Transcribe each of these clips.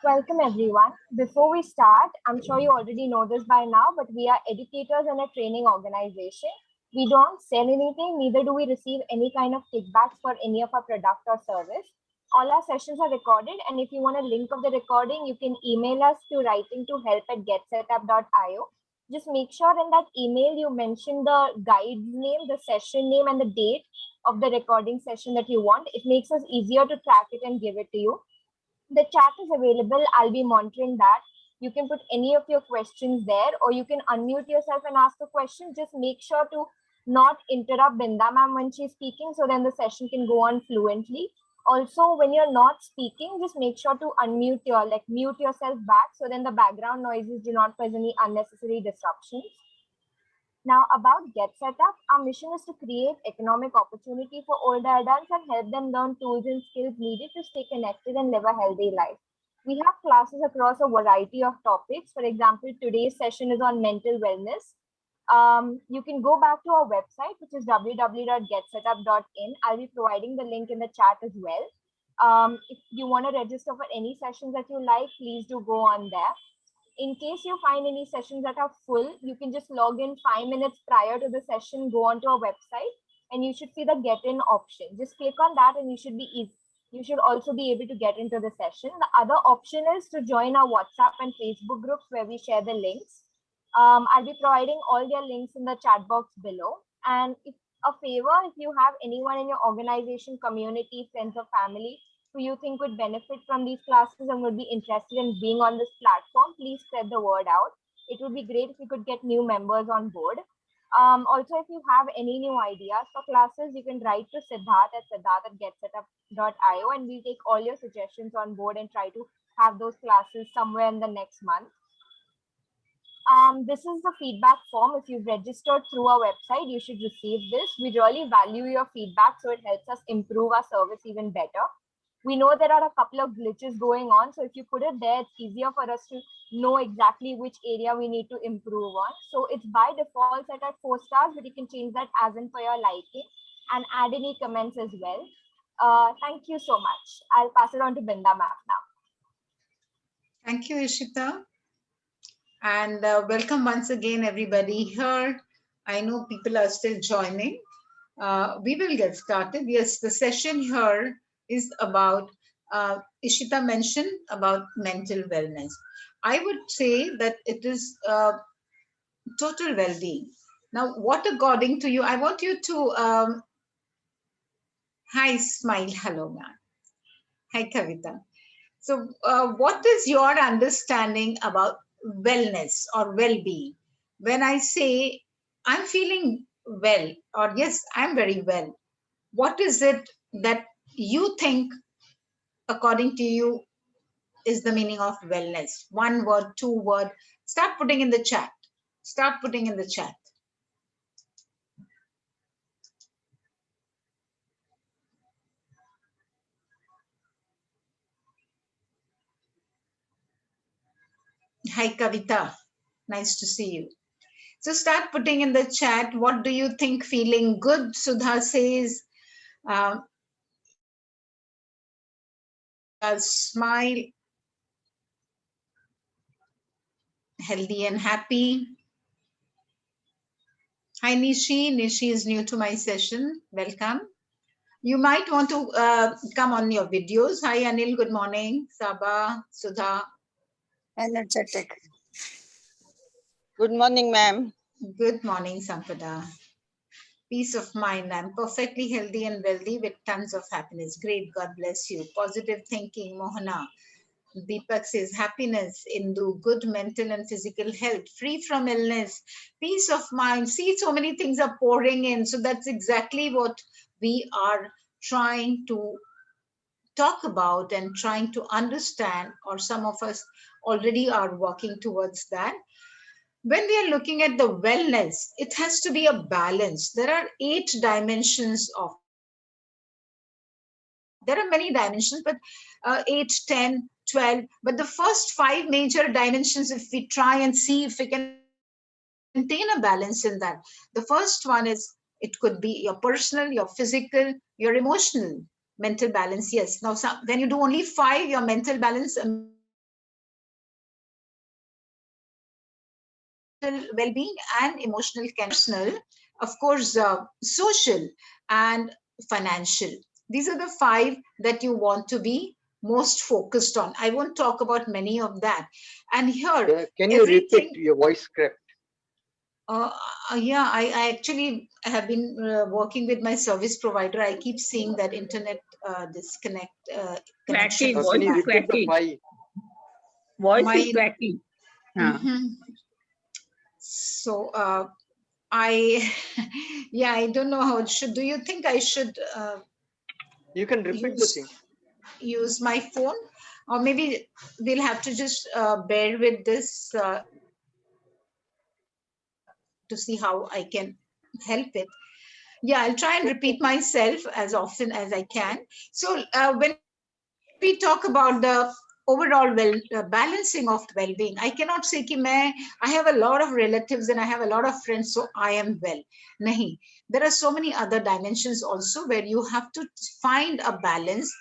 Welcome everyone. Before we start, I'm sure you already know this by now, but we are educators in a training organization. We don't sell anything, neither do we receive any kind of kickbacks for any of our product or service. All our sessions are recorded, and if you want a link of the recording, you can email us to writing to help@getsetup.io. Just make sure in that email you mention the guide's name, the session name, and the date of the recording session that you want. It makes us easier to track it and give it to you. The chat is available. I'll be monitoring that. You can put any of your questions there, or you can unmute yourself and ask a question. Just make sure to not interrupt Binda ma'am when she's speaking, so then the session can go on fluently. Also, when you're not speaking, just make sure to mute yourself back, so then the background noises do not cause any unnecessary disruptions. Now, about Get Set Up, our mission is to create economic opportunity for older adults and help them learn tools and skills needed to stay connected and live a healthy life. We have classes across a variety of topics. For example, today's session is on mental wellness. You can go back to our website, which is www.getsetup.in. I'll be providing the link in the chat as well. If you want to register for any sessions that you like, please do go on there. In case you find any sessions that are full, you can just log in 5 minutes prior to the session, go onto our website, and you should see the get in option. Just click on that and you should be easy. You should also be able to get into the session. The other option is to join our WhatsApp and Facebook groups where we share the links. I'll be providing all their links in the chat box below. And if a favor, if you have anyone in your organization, community, friends or family who you think would benefit from these classes and would be interested in being on this platform, please spread the word out. It would be great if we could get new members on board. Also, if you have any new ideas for classes, you can write to Siddharth@getsetup.io and we'll take all your suggestions on board and try to have those classes somewhere in the next month. This is the feedback form. If you've registered through our website, you should receive this. We really value your feedback, so it helps us improve our service even better. We know there are a couple of glitches going on, so if you put it there, it's easier for us to know exactly which area we need to improve on. So it's by default set at 4 stars, but you can change that as in for your liking and add any comments as well. Thank you so much. I'll pass it on to Binda ma'am now. Thank you, Ishita. And welcome once again, everybody here. I know people are still joining. We will get started. Yes, the session here is about, Ishita mentioned about mental wellness. I would say that it is total well-being. Now, what according to you, I want you to, hi, smile, hello, ma'am. Hi, Kavita. So, what is your understanding about wellness or well-being? When I say I'm feeling well, or yes, I'm very well, what is it that you think, according to you, is the meaning of wellness? One word, two word. Start putting in the chat. Start putting in the chat. Hi, Kavita. Nice to see you. So start putting in the chat. What do you think feeling good? Sudha says, smile, healthy and happy. Hi, Nishi. Nishi is new to my session. Welcome. You might want to come on your videos. Hi, Anil. Good morning. Sabha, Sudha. Energetic. Good morning, ma'am. Good morning, Sampada. Peace of mind. I'm perfectly healthy and wealthy with tons of happiness. Great. God bless you. Positive thinking, Mohana. Deepak says happiness, Indu, good mental and physical health, free from illness, peace of mind. See, so many things are pouring in. So that's exactly what we are trying to talk about and trying to understand, or some of us already are working towards that. When we are looking at the wellness, it has to be a balance. There are 8 dimensions of, there are many dimensions, but 8, 10, 12. But the first 5 major dimensions, if we try and see if we can maintain a balance in that. The first one is, it could be your personal, your physical, your emotional, mental balance. Yes. Now, when you do only 5, your mental balance well-being and emotional, personal, of course, social and financial. These are the 5 that you want to be most focused on. I won't talk about many of that. And here, can you repeat your voice script? Yeah, I actually have been working with my service provider. I keep seeing that internet disconnect connection. Cracky, Can you voice repeat the cracky. 5? Voice My- is cracky. Mhm. So I, yeah, I don't know how it should. Do you think I should You can repeat the thing. use my phone, or maybe we'll have to just bear with this to see how I can help it. Yeah, I'll try and repeat myself as often as I can. So when we talk about the overall balancing of well-being, I cannot say कि I have a lot of relatives and I have a lot of friends, so I am well. Nahi. There are so many other dimensions also where you have to find a balance.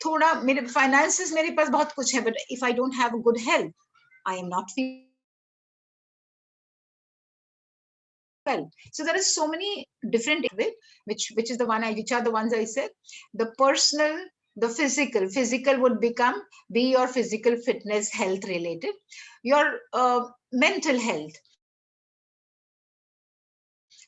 थोड़ा मेरे finances मेरे पास बहुत कुछ है, but if I don't have a good health, I am not feeling well. So there are so many different, which is the one which are the ones I said. The personal, the physical. Physical would be your physical fitness, health related. Your mental health.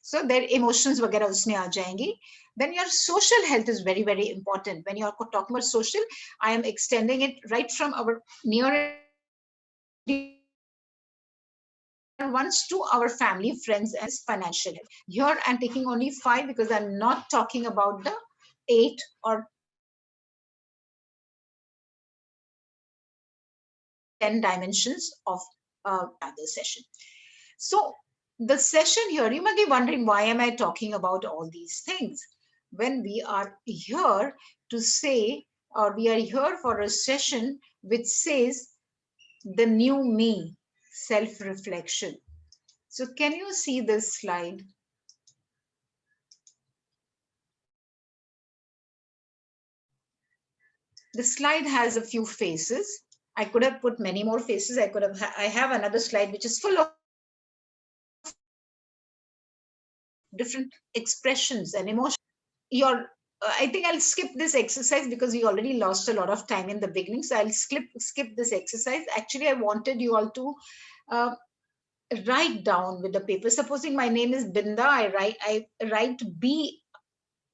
So their emotions वगैरह उसमें आ जाएंगी. Then your social health is very, very important. When you are talking about social, I am extending it right from our near ones to our family, friends, and financial health. Here I'm taking only 5 because I'm not talking about the 8 or 10 dimensions of other session. So the session here, you might be wondering, why am I talking about all these things? When we are here to say, or we are here for a session which says the new me, self-reflection. So can you see this slide? The slide has a few faces. I could have put many more faces. I have another slide which is full of different expressions and emotions. I think I'll skip this exercise because we already lost a lot of time in the beginning. So I'll skip this exercise. Actually, I wanted you all to write down with the paper. Supposing my name is Binda, I write B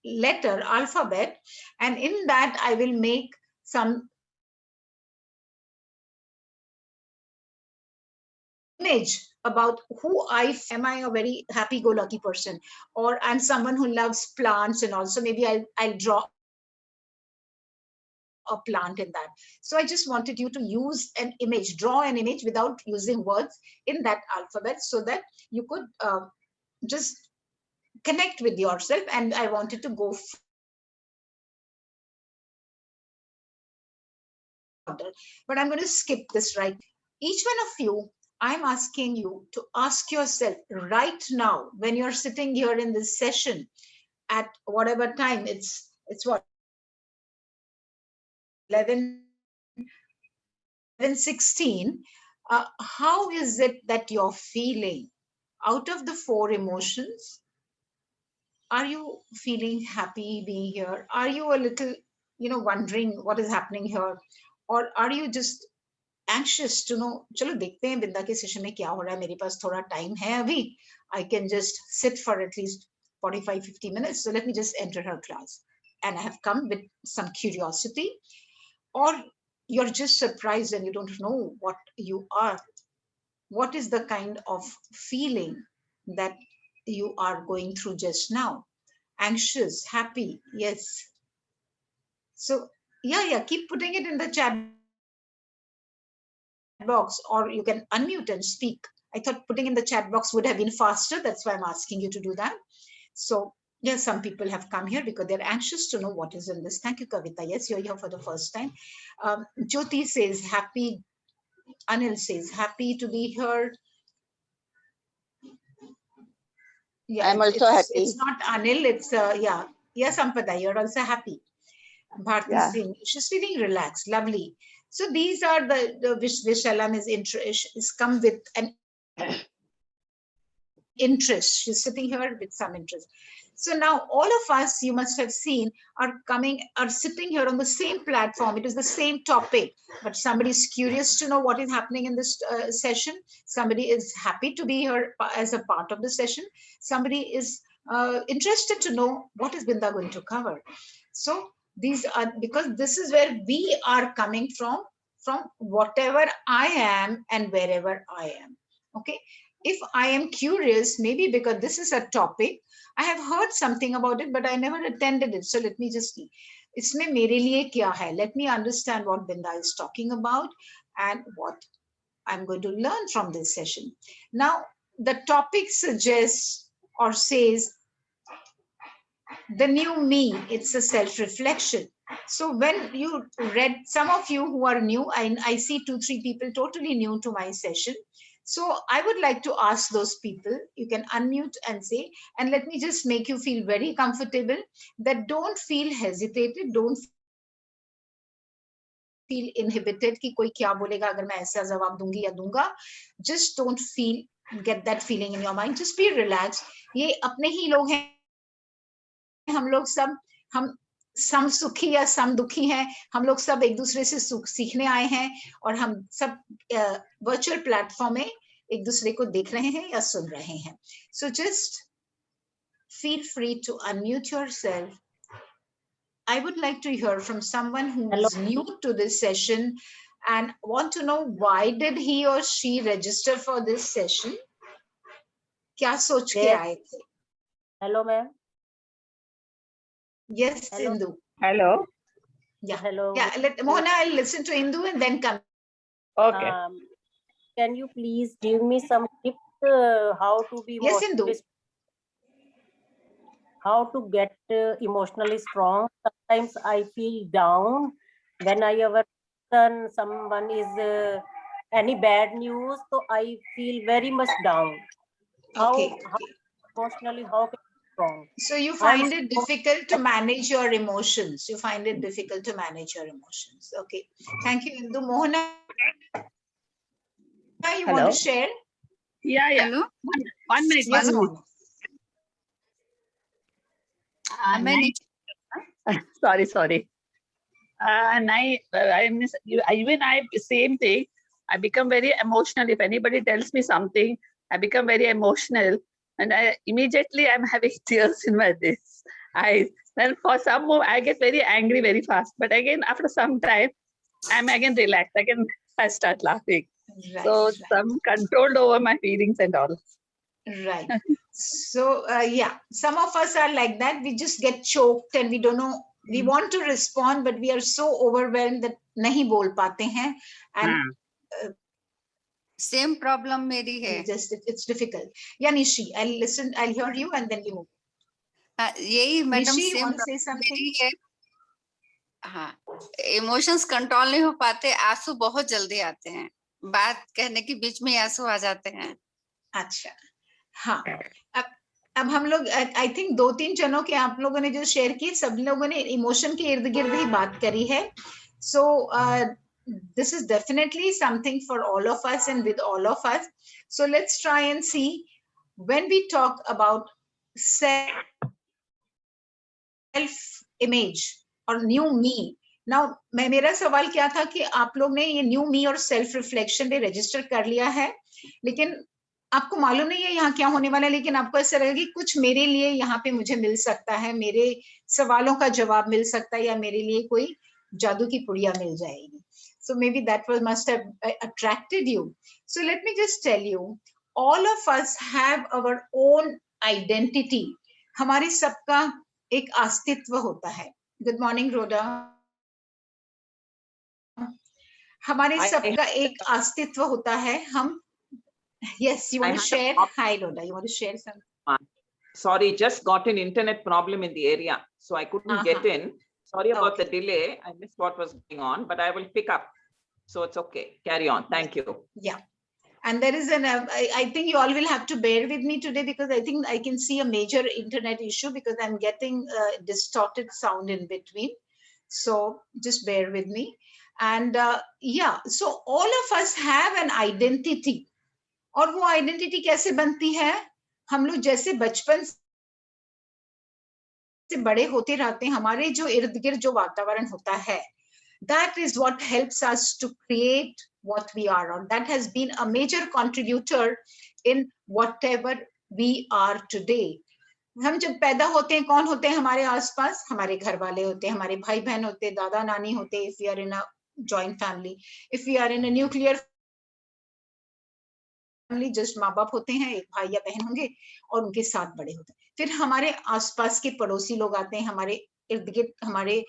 letter, alphabet, and in that I will make some image about who am. I a very happy-go-lucky person, or I'm someone who loves plants, and also maybe I'll draw a plant in that. So I just wanted you to use an image, draw an image without using words in that alphabet, so that you could just connect with yourself. And I wanted to go further, but I'm going to skip this right. Each one of you, I'm asking you to ask yourself right now, when you're sitting here in this session at whatever time, it's what, 11:16, how is it that you're feeling? Out of the 4 emotions, are you feeling happy being here? Are you a little, wondering what is happening here? Or are you just anxious to know, चलो देखते हैं बिंदा के session में क्या हो रहा है, मेरे पास थोड़ा टाइम है अभी, I can just sit for at least 45-50 minutes, so let me just enter her class. And I have come with some curiosity. Or you're just surprised and you don't know what you are. What is the kind of feeling that you are going through just now? Anxious, happy, yes. So yeah, keep putting it in the chat box, or you can unmute and speak. I thought putting in the chat box would have been faster. That's why I'm asking you to do that. So yes, some people have come here because they're anxious to know what is in this. Thank you, Kavita. Yes, you're here for the first time. Jyoti says happy. Anil says happy to be here. Yeah, I'm also happy. It's not Anil. It's yeah. Yes, Sampada, you're also happy. Bharti Singh, she's feeling relaxed. Lovely. So these are the Vishalam is come with an interest. She's sitting here with some interest. So now all of us, you must have seen, are sitting here on the same platform. It is the same topic, but somebody is curious to know what is happening in this session. Somebody is happy to be here as a part of the session. Somebody is interested to know what is Binda going to cover. So these are, because this is where we are coming from whatever I am and wherever I am. Okay. If I am curious, maybe because this is a topic, I have heard something about it, but I never attended it. So let me just see. Isme mere liye kya hai? Let me understand what Binda is talking about and what I'm going to learn from this session. Now, the topic suggests or says the new me. It's a self-reflection. So when you read, some of you who are new, I see 2-3 people totally new to my session. So I would like to ask those people, you can unmute and say, and let me just make you feel very comfortable, that don't feel hesitated, don't feel inhibited कि कोई क्या बोलेगा अगर मैं ऐसा जवाब दूंगी या दूंगा. Just don't feel, get that feeling in your mind. Just be relaxed. ये अपने ही लोग हैं. हम लोग सब, हम सम सुखी या सम दुखी हैं. हम लोग सब एक दूसरे से सीखने आए हैं और हम सब वर्चुअल प्लेटफॉर्म में एक दूसरे को देख रहे हैं या सुन रहे हैं. So just feel free to unmute yourself. I would like to hear from someone who is new to this session and want to know why did he or she register for this session? क्या सोच के आए थे? Hello, ma'am. Yes, Hello. Indu. Hello. Yeah. Hello. Yeah. Mohana, I'll listen to Indu and then come. Okay. Can you please give me some tips how to be Yes, Indu. how to get emotionally strong? Sometimes I feel down when I ever done someone is any bad news, so I feel very much down. Okay. How emotionally, how can I be strong? So you find it difficult to manage your emotions. You find it difficult to manage your emotions. Okay. Thank you, Indu. Mohana, you want to share? Yeah. Hello. One minute. Yes, Mohana. Sorry. And even I same thing. I become very emotional. If anybody tells me something, I become very emotional, and I immediately I'm having tears in my eyes. Then for some more, I get very angry very fast. But again, after some time, I'm again relaxed. I start laughing. Right, So right. some controlled over my feelings and all. Right. So, yeah, some of us are like that. We just get choked and we don't know. We want to respond, but we are so overwhelmed that nahi bol pate hain. And Same problem मेरी है. just it's difficult. Yeah, Nishi, I'll hear you and then you move. यही madam Nishi, you same want to say problem something? मेरी है. हाँ, emotions control नहीं हो पाते, आंसू बहुत जल्दी आते हैं, बात कहने के बीच में आंसू आ जाते हैं. अच्छा, हाँ. अब हम लोग आई थिंक 2-3 जनों के आप लोगों ने जो शेयर की, सब लोगों ने इमोशन के इर्द गिर्द ही बात करी है. So this is definitely something for all of us and with all of us. So let's try and see, when we talk about self-image or new me. Now, मेरा सवाल क्या था कि आप लोग ने ये new me और self reflection पे register कर लिया है, लेकिन आपको मालूम नहीं है यहाँ क्या होने वाला है, लेकिन आपको ऐसा लगेगा कि कुछ मेरे लिए यहाँ पे मुझे मिल सकता है, मेरे सवालों का जवाब मिल सकता है, या मेरे लिए कोई जादू की पुड़िया मिल जाएगी. So maybe that must have attracted you. So let me just tell you, all of us have our own identity. हमारे सबका एक अस्तित्व होता है. Good morning, Rhoda. हमारे सबका एक अस्तित्व होता है. हम Yes, you want to share? Hi, Rhoda. You want to share something? Sorry, just got an internet problem in the area, so I couldn't get in. Sorry about the delay. I missed what was going on, but I will pick up. So it's okay. Carry on. Thank you. Yeah. And there is I think you all will have to bear with me today, because I think I can see a major internet issue because I'm getting distorted sound in between. So just bear with me. And yeah, so all of us have an identity. और वो identity कैसे बनती है? हम लोग जैसे बचपन से बड़े होते रहते हैं, हमारे जो इर्द गिर्द जो वातावरण होता है, that is what helps us to create what we are, or that has been a major contributor in whatever we are today. हम जब पैदा होते हैं, कौन होते हैं हमारे आसपास? हमारे घर वाले होते हैं, हमारे भाई बहन होते हैं, दादा नानी होते हैं, if we are in a joint family. If we are in a nuclear family, just माँ बाप होते हैं, एक भाई या बहन होंगे और उनके साथ बड़े होते हैं. फिर हमारे आसपास के पड़ोसी लोग आते हैं, हमारे इर्द गिर्द हमारे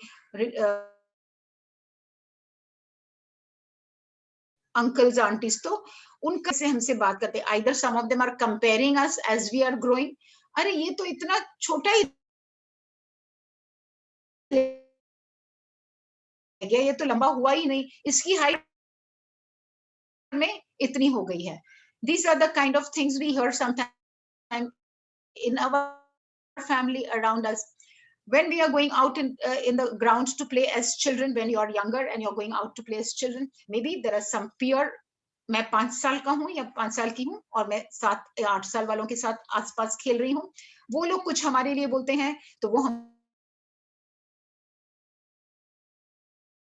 uncles, aunties, तो उनका से हमसे बात करते हैं. Either some of them are comparing us as we are growing. अरे ये तो इतना छोटा ही गया, ये तो लंबा हुआ ही नहीं, इसकी हाइट में इतनी हो गई है. These are the kind of things we hear sometimes in our family around us. When we are going out in the grounds to play as children, when you are younger and you're going out to play as children, maybe there are some peer. मैं 5 साल का हूँ या 5 साल की हूँ और मैं 7 या 8 साल वालों के साथ आसपास खेल रही हूँ, वो लोग कुछ हमारे लिए बोलते हैं तो वो हम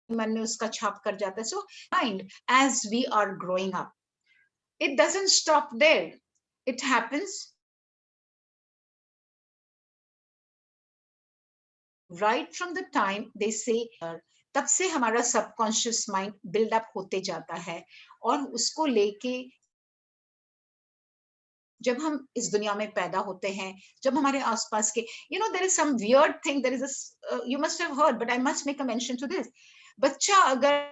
मन में उसका छाप कर जाता है. So mind, as we are growing up, it doesn't stop there. It happens right from the time they say, तब से हमारा सबकॉन्शियस माइंड बिल्डअप होते जाता है और उसको लेके जब हम इस दुनिया में पैदा होते हैं, जब हमारे आसपास के, you know, there is some weird thing, there is a, you must have heard, but I must make a mention to this. बच्चा अगर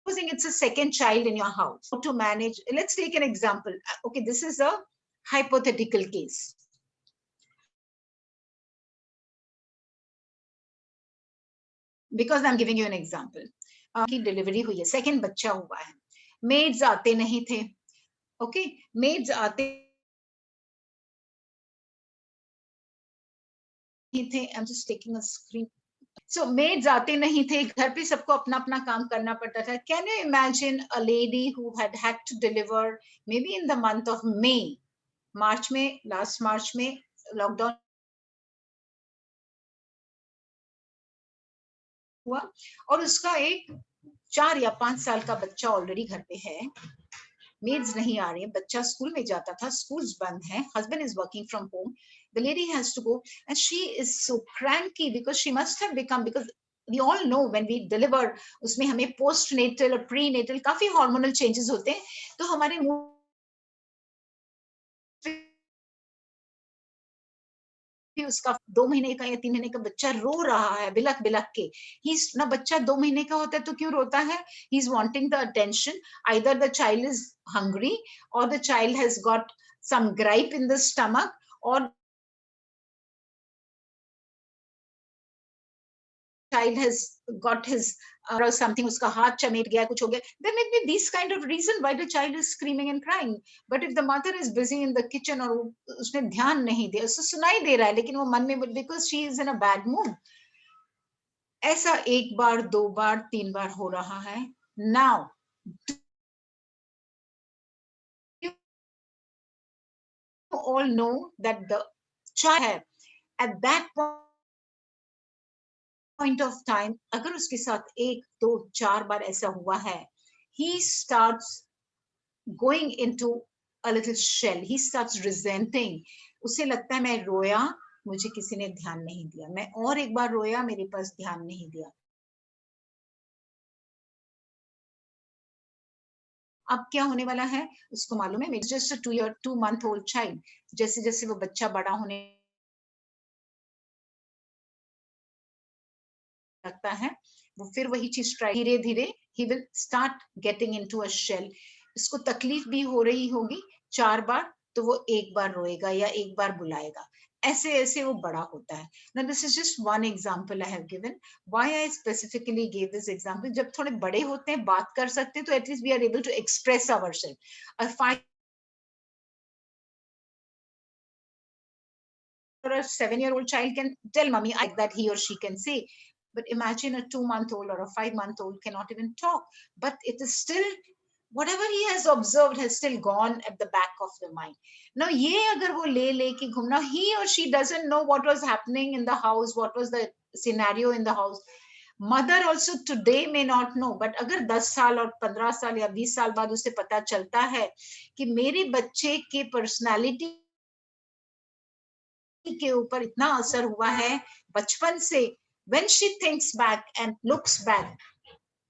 supposing it's a second child in your house, how to manage, let's take an example. Okay, this is a hypothetical case. Because I'm giving you an example. की delivery हुई है, second बच्चा हुआ है, maids आते नहीं थे. ओके, मेड्स आते नहीं थे. I'm just taking a screen. So maids आते नहीं थे, घर पे सबको अपना अपना काम करना पड़ता था. Can you imagine a lady who had to deliver maybe in the month of May, मार्च में, लास्ट मार्च में लॉकडाउन हुआ और उसका एक 4 या 5 साल का बच्चा ऑलरेडी घर पे है, मेड्स नहीं आ रही है, बच्चा स्कूल में जाता था, स्कूल्स बंद हैं, husband is working from home, the lady has to go and she is so cranky because she must have become, because we all know when we deliver उसमें हमें post natal और pre natal काफी hormonal changes होते हैं, तो हमारे मुंह उसका 2 महीने का या 3 महीने का बच्चा रो रहा है बिलक बिलक के. ना बच्चा 2 महीने का होता है तो क्यों रोता है? He is wanting the attention. Either the child is hungry or the child has got some gripe in the stomach or child has got his or something, उसका हाथ चमेट गया, कुछ हो गया. There may be these kind of reason why the child is screaming and crying. But if the mother is busy in the kitchen और उसने ध्यान नहीं दिया, उसको सुनाई दे रहा है लेकिन वो मन में, because she is in a bad mood. ऐसा 1 बार 2 बार 3 बार हो रहा है. Now you all know that the child at that point of time, अगर उसके साथ 1 2 4 बार ऐसा हुआ है, he starts going into a little shell. He starts resenting. उसे लगता है मैं रोया, मुझे किसी ने ध्यान नहीं दिया, मैं और एक बार रोया, मेरे पास ध्यान नहीं दिया. अब क्या होने वाला है उसको मालूम है. Just a 2 month old child. जैसे जैसे वो बच्चा बड़ा होने लगता है, वो फिर वही चीज ट्राई, धीरे धीरे he will start getting into a shell. इसको तकलीफ भी हो रही होगी 4 बार, तो वो 1 बार रोएगा या 1 बार बुलाएगा. ऐसे ऐसे वो बड़ा होता है. Now this is just one example I have given. Why I specifically gave this example? जब थोड़े बड़े होते हैं, बात कर सकते हैं, तो at least we are able to express ourselves. A 5 or a 7-year-old child can tell mommy like that, he or she can say. But imagine a 2-month-old or a 5-month-old cannot even talk. But it is still whatever he has observed has still gone at the back of the mind. Now, ye agar wo le ke ghumna, he or she doesn't know what was happening in the house, what was the scenario in the house. Mother also today may not know, but अगर 10 साल और 15 साल या 20 साल बाद उसे पता चलता है कि मेरे बच्चे के पर्सनालिटी के ऊपर इतना असर हुआ है बचपन से, when she thinks back and looks back,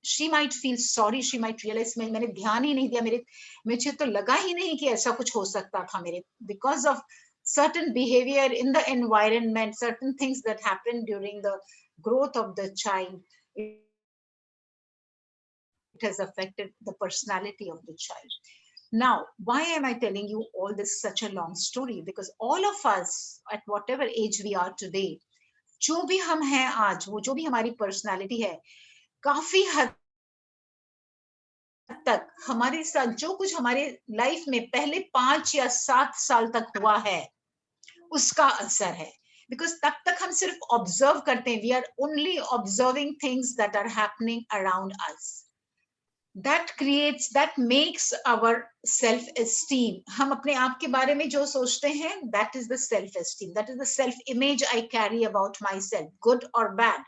she might feel sorry, she might realize मैंने ध्यान ही नहीं दिया, मुझे तो लगा ही नहीं कि ऐसा कुछ हो सकता था मेरे, because of certain behavior in the environment, certain things that happened during the growth of the child, it has affected the personality of the child. Now, why am I telling you all this such a long story? Because all of us, at whatever age we are today, जो भी हम हैं आज, वो जो भी हमारी personality है, काफी हद तक हमारे साथ जो कुछ हमारे लाइफ में पहले 5 या 7 साल तक हुआ है, उसका असर है. Because तब तक हम सिर्फ ऑब्जर्व करते हैं, we are only observing things that are happening around us. That creates, that makes our self-esteem. हम अपने आप के बारे में जो सोचते हैं, that is the self-esteem. That is the self-image I carry about myself, good or bad.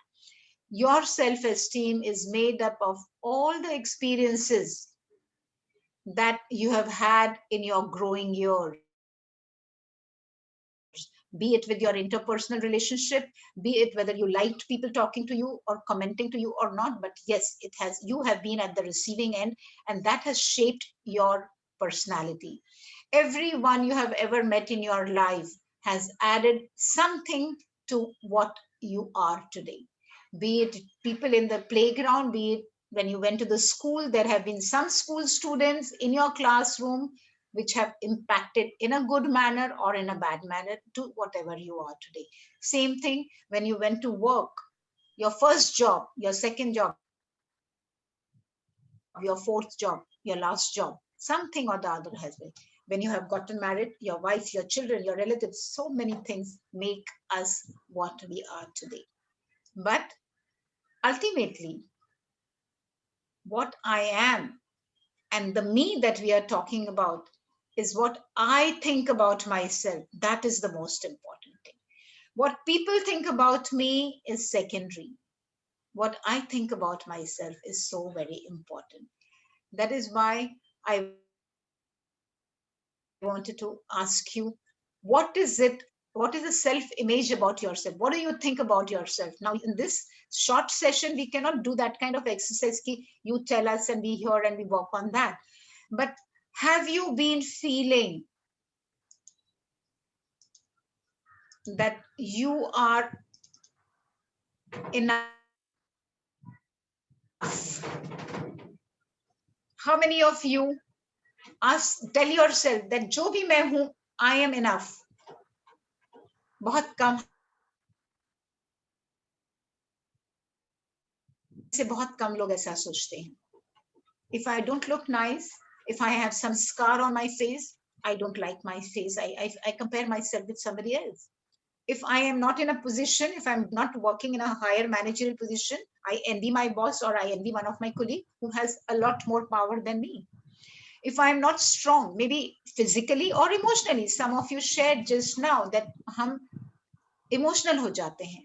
Your self-esteem is made up of all the experiences that you have had in your growing years. Be it with your interpersonal relationship, be it whether you liked people talking to you or commenting to you or not, but yes, it has, you have been at the receiving end, and that has shaped your personality. Everyone you have ever met in your life has added something to what you are today. Be it people in the playground, be it when you went to the school, there have been some school students in your classroom which have impacted in a good manner or in a bad manner to whatever you are today. Same thing when you went to work, your first job, your second job, your fourth job, your last job, something or the other has been. When you have gotten married, your wife, your children, your relatives, so many things make us what we are today. But ultimately, what I am and the me that we are talking about is what I think about myself. That is the most important thing. What people think about me is secondary. What I think about myself is so very important. That is why I wanted to ask you, what is it? What is the self-image about yourself? What do you think about yourself? Now, in this short session, we cannot do that kind of exercise. Ki you tell us and we hear and we work on that. But have you been feeling that you are enough? How many of you tell yourself that जो भी मैं हूं, I am enough? बहुत कम से बहुत कम लोग ऐसा सोचते हैं. If I don't look nice, if I have some scar on my face, I don't like my face. I compare myself with somebody else. If I am not in a position, if I'm not working in a higher managerial position, I envy my boss or I envy one of my colleagues who has a lot more power than me. If I'm not strong, maybe physically or emotionally, some of you shared just now that हम emotional हो जाते हैं.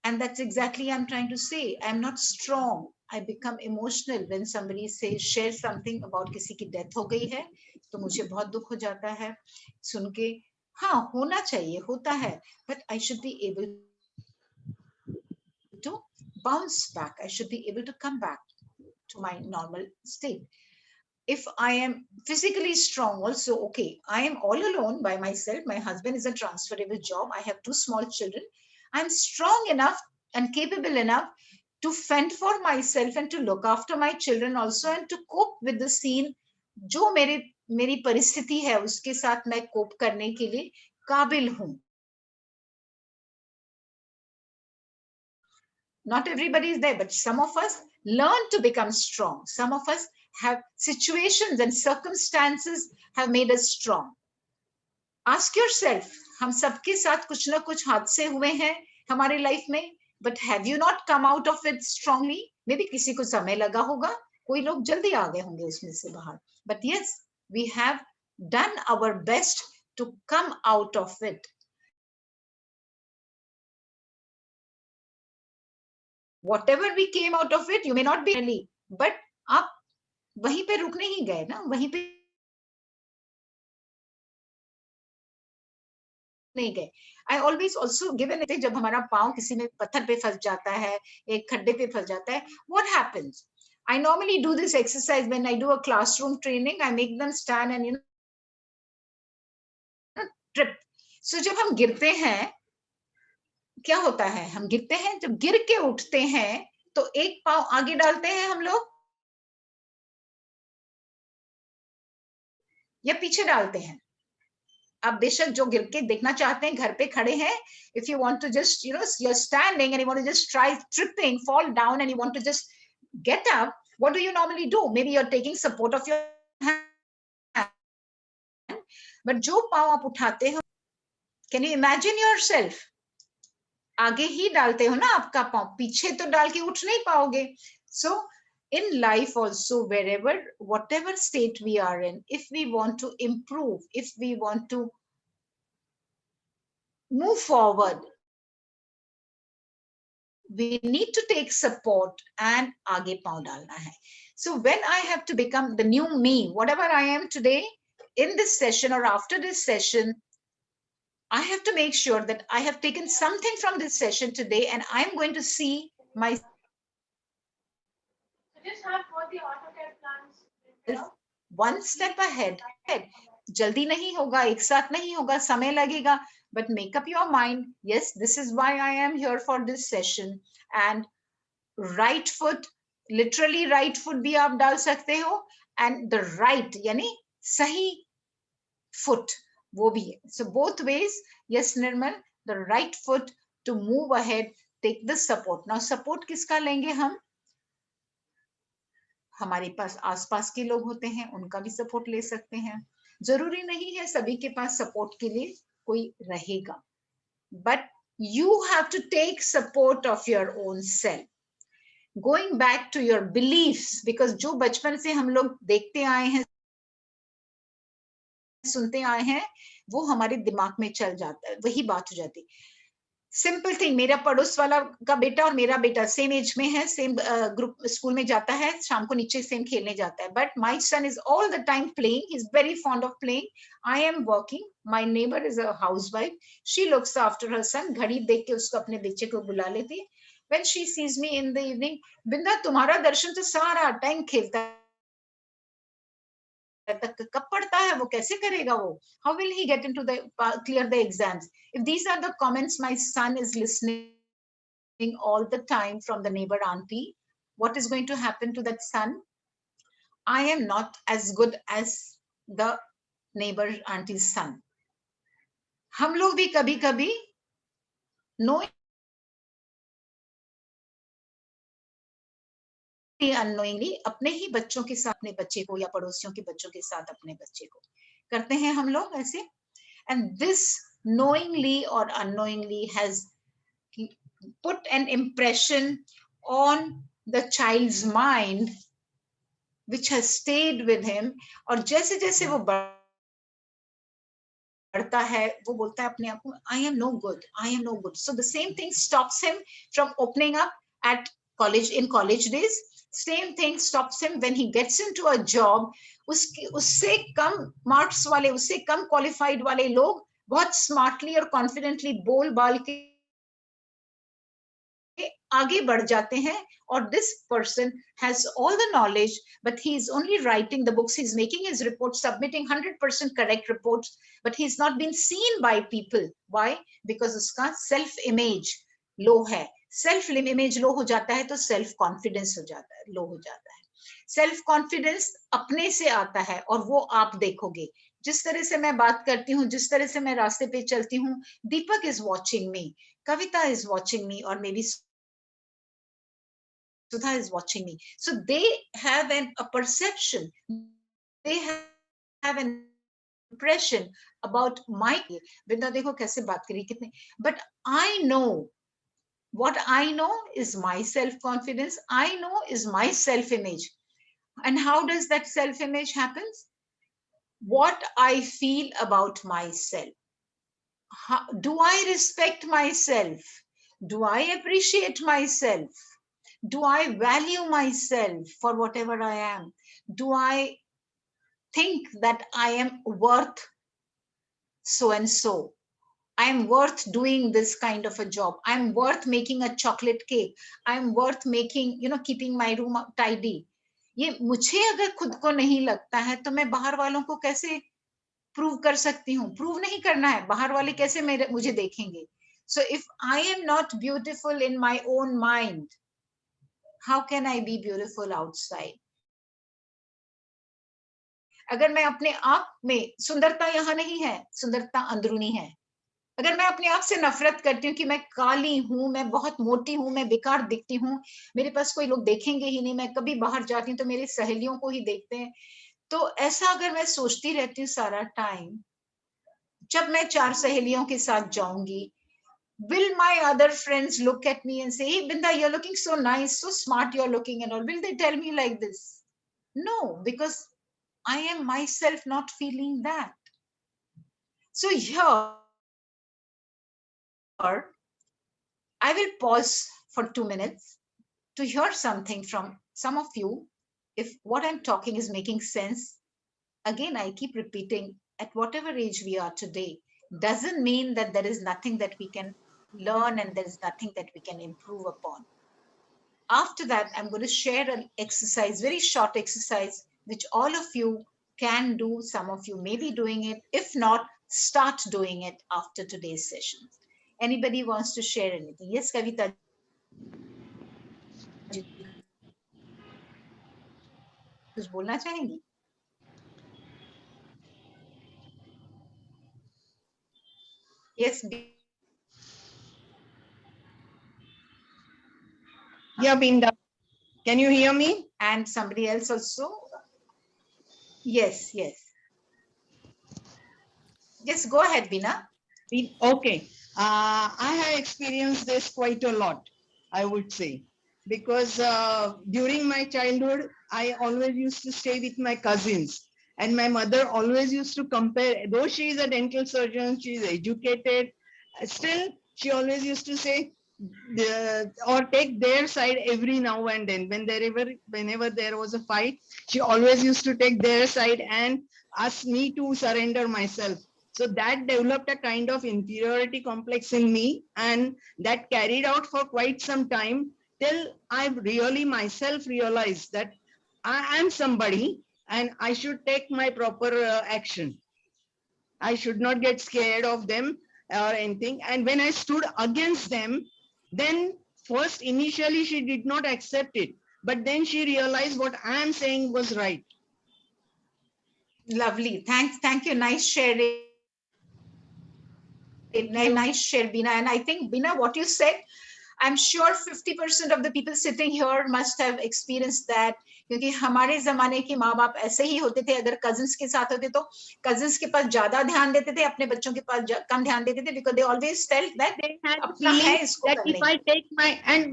And that's exactly I'm trying to say. I'm not strong. I become emotional when somebody says, share something about किसी की death हो गई है, तो मुझे बहुत दुख हो जाता है सुन के. हाँ, होना चाहिए, होता है, but I should be able to bounce back. I should be able to come back to my normal state. If I am physically strong also, okay, I am all alone by myself. My husband is a transferable job. I have 2 small children. I'm strong enough and capable enough to fend for myself and to look after my children also and to cope with the scene. जो मेरी परिस्थिति है उसके साथ मैं cope करने के लिए काबिल हूँ. Not everybody is there, but some of us learn to become strong. Some of us have situations and circumstances have made us strong. Ask yourself, हम सबके साथ कुछ ना कुछ हादसे हुए हैं हमारे लाइफ में, but have you not come out of it strongly? Maybe किसी को समय लगा होगा, कोई लोग जल्दी आ गए होंगे उसमें से बाहर, but yes, we have done our best to come out of it. Whatever we came out of it, you may not be really, but आप वहीं पे रुकने ही गए ना, वहीं पे नहीं गए. I always also given it, जब हमारा पाँव किसी में पत्थर पे फंस जाता है, एक खड्डे पे फंस जाता है, what happens? I normally do this exercise when I do a classroom training. I make them stand and trip. So जब हम गिरते हैं, क्या होता है? हम गिरते हैं, जब गिर के उठते हैं तो एक पाँव आगे डालते हैं हम लोग या पीछे डालते हैं. आप बेशक जो गिर के देखना चाहते हैं, घर पे खड़े हैं, if you want to just, you're standing and you want to just try tripping, fall down and you want to just get up, what do you normally do? Maybe you're taking support of your hand. But जो पाँव आप उठाते हो, can you imagine yourself? आगे ही डालते हो ना आपका पाँव, पीछे तो डाल के उठ नहीं पाओगे. So in life also, wherever, whatever state we are in, if we want to improve, if we want to move forward, we need to take support and आगे पाँव डालना है. So when I have to become the new me, whatever I am today, in this session or after this session, I have to make sure that I have taken something from this session today and I'm going to see my one step ahead. जल्दी नहीं होगा, एक साथ नहीं होगा, समय लगेगा, but make up your mind. Yes, this is why I am here for this session. And right foot, literally right foot भी आप डाल सकते हो, and the right यानी सही foot वो भी है. So both ways, yes Nirmal, the right foot to move ahead, take the support. Now support किसका लेंगे हम? हमारे पास आसपास के लोग होते हैं, उनका भी सपोर्ट ले सकते हैं. जरूरी नहीं है सभी के पास सपोर्ट के लिए कोई रहेगा, but you have to take support of your own self. Going back to your beliefs, because जो बचपन से हम लोग देखते आए हैं, सुनते आए हैं, वो हमारे दिमाग में चल जाता है, वही बात हो जाती. सिंपल थिंग, मेरा पड़ोस वाला का बेटा और मेरा बेटा सेम एज में है, सेम ग्रुप स्कूल में जाता है, शाम को नीचे सेम खेलने जाता है, but my son is all the time playing, he is very fond of playing. I am working, my neighbour is a housewife, she looks after her son, घड़ी देख के उसको अपने बच्चे को बुला लेती है. When she sees me in the evening, Binda तुम्हारा दर्शन तो सारा टाइम खेलता है, तक कब पढ़ता है वो, कैसे करेगा वो, how will he get into the clear the exams? If these are the comments my son is listening all the time from the neighbor auntie, what is going to happen to that son? I am not as good as the neighbor auntie's son. हम लोग भी कभी कभी unknowingly अपने ही बच्चों के साथ अपने बच्चे को या पड़ोसियों के बच्चों के साथ अपने बच्चे को करते हैं हम लोग ऐसे. And this knowingly or unknowingly has put an impression on the child's mind which has stayed with him. और जैसे जैसे वो बढ़ता है वो बोलता है अपने आप को, I am no good, I am no good. So the same thing stops him from opening up at college, in college days. Same thing stops him when he gets into a job. उससे कम marks वाले, उससे कम qualified वाले लोग बहुत smartly और confidently बोल बाल के आगे बढ़ जाते हैं. और this person has all the knowledge, but he is only writing the books, he's making his reports, submitting 100% correct reports, but he's not been seen by people. Why? Because उसका self image low है. Self image लो हो जाता है तो self confidence हो जाता है, लो हो जाता है. सेल्फ कॉन्फिडेंस अपने से आता है और वो आप देखोगे. जिस तरह से मैं बात करती हूँ, जिस तरह से मैं रास्ते पे चलती हूँ, Deepak is watching me, Kavita is watching me, और maybe Sudha is watching me. So they have a perception, they have an impression about my. Binda देखो कैसे बात करी कितने. But I know, what I know is my self confidence, I know is my self image. And how does that self-image happens? What I feel about myself. Do I respect myself? Do I appreciate myself? Do I value myself for whatever I am? Do I think that I am worth so and so? I'm worth doing this kind of a job. I'm worth making a chocolate cake. I'm worth making, keeping my room tidy. ये मुझे अगर खुद को नहीं लगता है तो मैं बाहर वालों को कैसे प्रूव कर सकती हूँ? प्रूव नहीं करना है, बाहर वाले कैसे मुझे देखेंगे? So if I am not beautiful in my own mind, how can I be beautiful outside? अगर मैं अपने आप में, सुंदरता यहाँ नहीं है, सुंदरता अंदरूनी है। अगर मैं अपने आप से नफरत करती हूँ कि मैं काली हूं, मैं बहुत मोटी हूं, मैं बेकार दिखती हूँ, मेरे पास कोई लोग देखेंगे ही नहीं, मैं कभी बाहर जाती हूँ तो मेरी सहेलियों को ही देखते हैं, तो ऐसा अगर मैं सोचती रहती हूँ सारा टाइम, जब मैं 4 सहेलियों के साथ जाऊंगी, will my other friends look at me and say, hey Binda, you're looking so nice, so smart you're looking and all? Will they tell me like this? No, because I am myself not feeling that. So here I will pause for 2 minutes to hear something from some of you. If what I'm talking is making sense, again, I keep repeating, at whatever age we are today, doesn't mean that there is nothing that we can learn and there is nothing that we can improve upon. After that, I'm going to share an exercise, very short exercise, which all of you can do. Some of you may be doing it. If not, start doing it after today's session. Anybody wants to share anything? Yes, Kavita. कुछ बोलना चाहेंगी? Yes. Yeah, Binda. Can you hear me? And somebody else also? Yes, yes. Yes, go ahead, Bina. Okay. I have experienced this quite a lot, I would say, because during my childhood, I always used to stay with my cousins, and my mother always used to compare, though she is a dental surgeon, she is educated, still she always used to say, or take their side every now and then. Whenever there was a fight, she always used to take their side and ask me to surrender myself. So that developed a kind of inferiority complex in me, and that carried out for quite some time till I really myself realized that I am somebody and I should take my proper action. I should not get scared of them or anything. And when I stood against them, then first initially she did not accept it, but then she realized what I am saying was right. Lovely. Thank you. Nice sharing. Nice share, Bina. And I think, Bina, what you said, I'm sure 50% of the people sitting here must have experienced that. क्योंकि हमारे जमाने के माँ बाप ऐसे ही होते थे, अगर cousins के साथ होते तो cousins के पास ज्यादा ध्यान देते थे, अपने बच्चों के पास कम ध्यान देते थे, because they always felt that they had अपना है इसको that करने if I take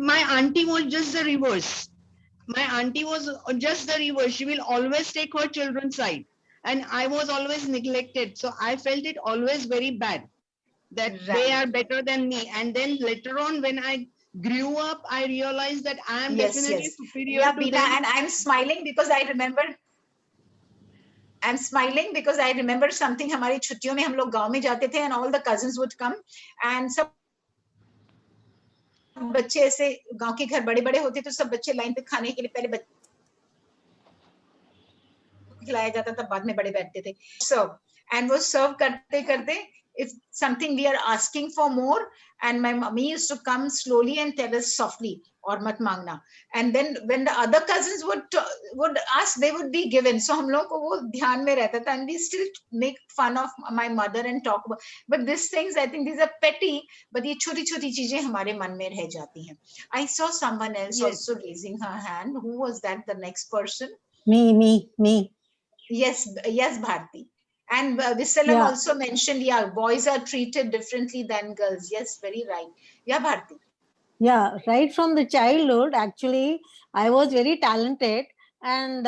my auntie was just the reverse. My auntie was just the reverse. She will always take her children's side, and I was always neglected. So I felt it always very bad that they are better than me. And then later on, when I grew up, I realized that I am definitely superior to Bina, them. and I'm smiling because I remember something. हमारी छुट्टियों में हम लोग गांव में जाते थे and all the cousins would come and सब बच्चे ऐसे, गांव के घर बड़े बड़े होते तो सब बच्चे लाइन पे खाने के लिए पहले खिलाया जाता था, बाद में बड़े बैठते थे सर्व, and वो सर्व करते करते if something we are asking for more, and my mummy used to come slowly and tell us softly, और मत मांगना, and then when the other cousins would ask, they would be given. So हम लोग को वो ध्यान में रहता था, and we still make fun of my mother and talk about, but these things, I think these are petty, but ये छोटी छोटी चीजें हमारे मन में रह जाती हैं. I saw someone else also raising her hand. Who was that? The next person? Me. Yes, Bharti. And Visalam also mentioned, boys are treated differently than girls. Yes, very right. Yeah, Bharti. Yeah, right from the childhood, actually, I was very talented, And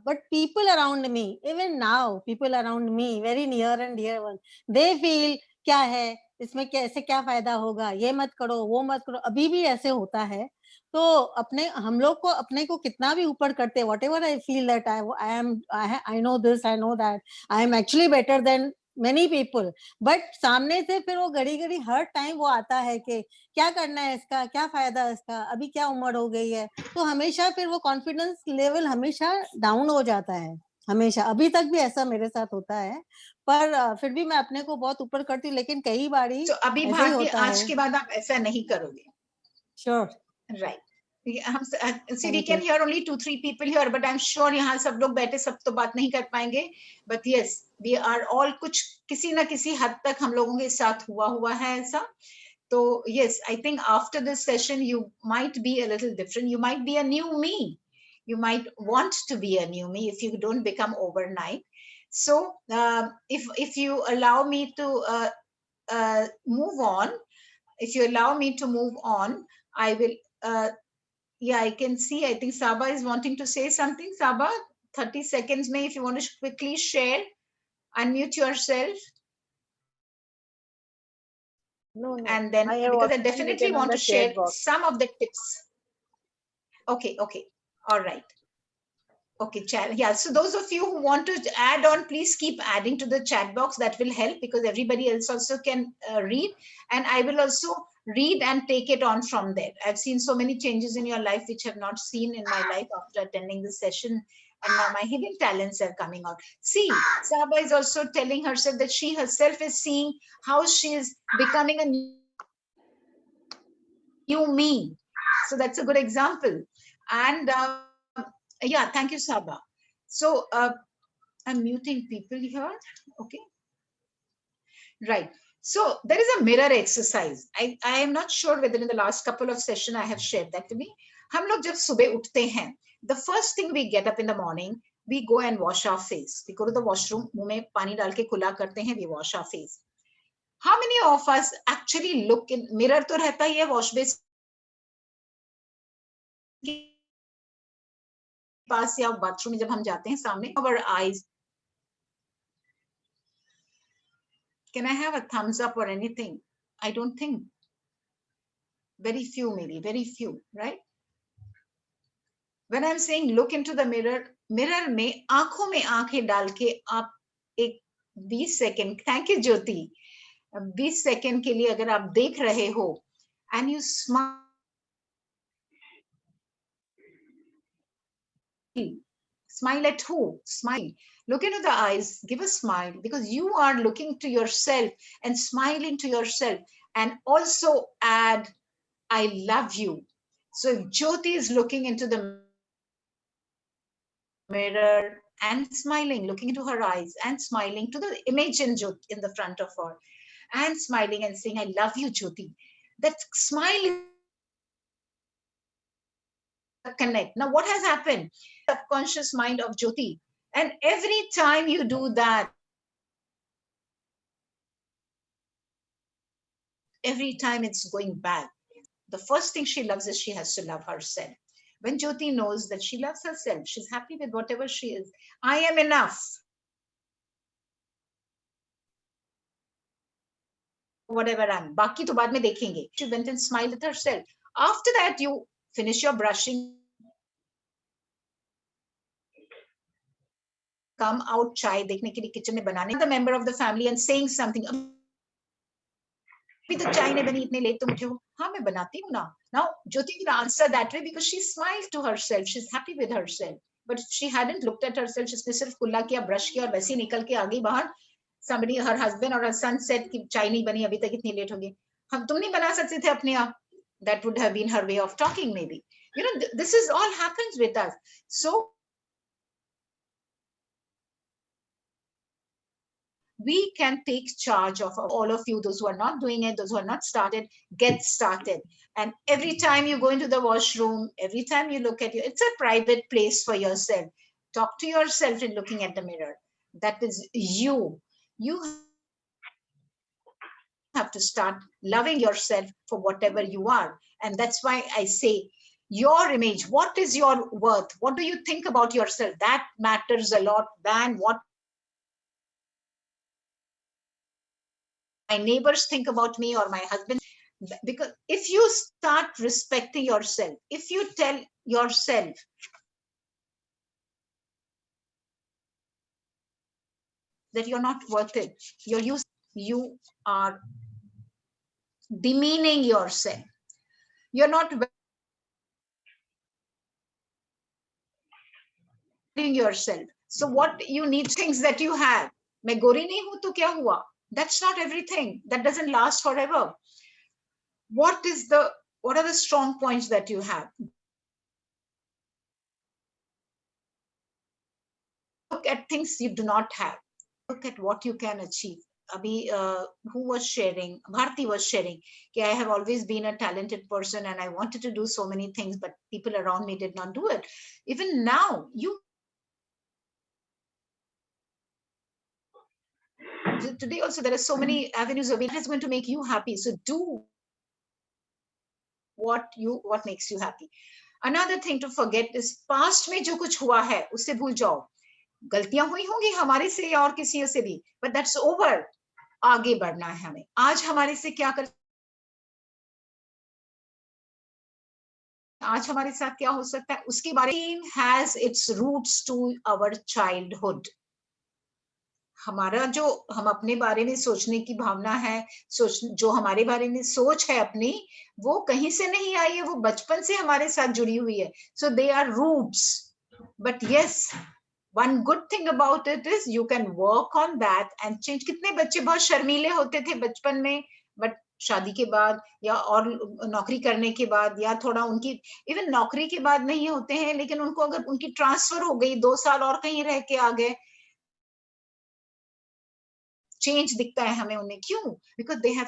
but people around me, even now, people around me, very near and dear ones, they feel क्या है इसमें, कैसे क्या फायदा होगा, ये मत करो वो मत करो, अभी भी ऐसे होता है। तो अपने हम लोग को अपने को कितना भी ऊपर करते हैं, whatever I feel that I know this, I know that I am actually better than many people, but सामने से फिर वो घड़ी घड़ी हर टाइम वो आता है कि क्या करना है इसका, क्या फायदा है इसका, अभी क्या उम्र हो गई है। तो हमेशा फिर वो कॉन्फिडेंस लेवल हमेशा डाउन हो जाता है, हमेशा। अभी तक भी ऐसा मेरे साथ होता है, पर फिर भी मैं अपने को बहुत ऊपर करती हूँ, लेकिन कई बारी तो अभी ऐसे ही भारती होता आज है। के बाद आप ऐसा नहीं करोगे? Sure, right. हम see we thank can you. hear only 2-3 people here, but I'm sure यहाँ सब लोग बैठे सब तो बात नहीं कर पाएंगे, but yes we are all कुछ किसी ना किसी हद तक हम लोगों के साथ हुआ है ऐसा। तो yes, I think after this session you might be a little different, you might be a new me, you might want to be a new me if you don't become overnight. So if you allow me to move on, if you allow me to move on, I will yeah, I can see, I think Saba is wanting to say something. Saba, 30 seconds may, if you want to quickly share, unmute yourself. No, And then, I have because I already definitely written on want the to share chat box. some of the tips. Okay, all right. Okay, chat. Yeah, so those of you who want to add on, please keep adding to the chat box. That will help because everybody else also can read. And I will also read and take it on from there. I've seen so many changes in your life which I have not seen in my life after attending this session. And now my hidden talents are coming out. See, Saba is also telling herself that she herself is seeing how she is becoming a new me. So that's a good example. And yeah, thank you, Saba. So I'm muting people here. Okay. Right. So there is a mirror exercise. I am not sure whether in the last couple of sessions I have shared that to me. हम लोग जब सुबह उठते हैं, the first thing we get up in the morning, we go and wash our face. We go to the washroom, मुंह में पानी डाल के खुला करते हैं, we wash our face. How many of us actually look in mirror? तो रहता ही है wash basin पास या बाथरूम में जब हम जाते हैं सामने, our eyes. Can I have a thumbs up or anything? I don't think. Very few, maybe, very few, right? When I'm saying look into the mirror, mirror में आंखों में आंखें डाल के आप एक 20 second, thank you Jyoti, 20 second के लिए अगर आप देख रहे हो and you smile. Smile at who? Smile. Look into the eyes, give a smile, because you are looking to yourself and smiling to yourself, and also add, I love you. So if Jyoti is looking into the mirror and smiling, looking into her eyes and smiling to the image in the front of her, and smiling and saying, I love you, Jyoti. That smile is a connect. Now, what has happened? Subconscious mind of Jyoti. And every time you do that, every time it's going bad. The first thing she loves is she has to love herself. When Jyoti knows that she loves herself, she's happy with whatever she is. I am enough. Whatever I'm. Baki to baad mein dekhenge. She went and smiled at herself. After that, you finish your brushing. Come out, chai dekhne ke liye kitchen mein banane. The member of the family and saying something. अभी तो चाय नहीं बनी, इतने late तुम उठे हो? हाँ मैं बनाती हूँ ना. Now Jyoti will answer that way because she smiled to herself. She's happy with herself. But if she hadn't looked at herself, जिसने सिर्फ कुल्ला किया, ब्रश किया और वैसे ही निकल के आ गई बाहर. Somebody, her husband or her son said कि चाय नहीं बनी, अभी तक इतनी लेट हो गई. हम तुम नहीं बना सकते थे अपने आप. That would have been her way of talking, maybe. You know, this is all happens with us. So we can take charge of all of you, those who are not doing it, those who are not started, get started. And every time you go into the washroom, every time you look at you, it's a private place for yourself. Talk to yourself in looking at the mirror. That is you. You have to start loving yourself for whatever you are. And that's why I say, Your image, what is your worth? What do you think about yourself? That matters a lot than what my neighbors think about me or my husband. Because if you start respecting yourself, if you tell yourself that you're not worth it, you are demeaning yourself. You're not valuing yourself. So what you need, things that you have. मैं गोरी नहीं हूं तो क्या हुआ? That's not everything. That doesn't last forever. What are the strong points that you have? Look at things you do not have. Look at what you can achieve. Abhi, who was sharing? Bharti was sharing. I have always been a talented person and I wanted to do so many things, but people around me did not do it. Even now, today also there are so many avenues of it is going to make you happy. So do what makes you happy. Another thing to forget is past में जो कुछ हुआ है उससे भूल जाओ. गलतियां हुई होंगी हमारे से या और किसी से भी, but that's over. आगे बढ़ना है हमें. आज हमारे से क्या कर, आज हमारे साथ क्या हो सकता है उसके बारे में has its roots to our childhood. हमारा जो हम अपने बारे में सोचने की भावना है, जो हमारे बारे में सोच है अपनी, वो कहीं से नहीं आई है, वो बचपन से हमारे साथ जुड़ी हुई है. So they are roots. But yes, one good thing about it is you can work on that and change. कितने बच्चे बहुत शर्मीले होते थे बचपन में, but शादी के बाद या और नौकरी करने के बाद या थोड़ा उनकी इवन नौकरी के बाद नहीं होते हैं, लेकिन उनको अगर उनकी ट्रांसफर हो गई 2 साल और कहीं रह के आ गए, चेंज दिखता है हमें उन्हें. क्यों? Because they have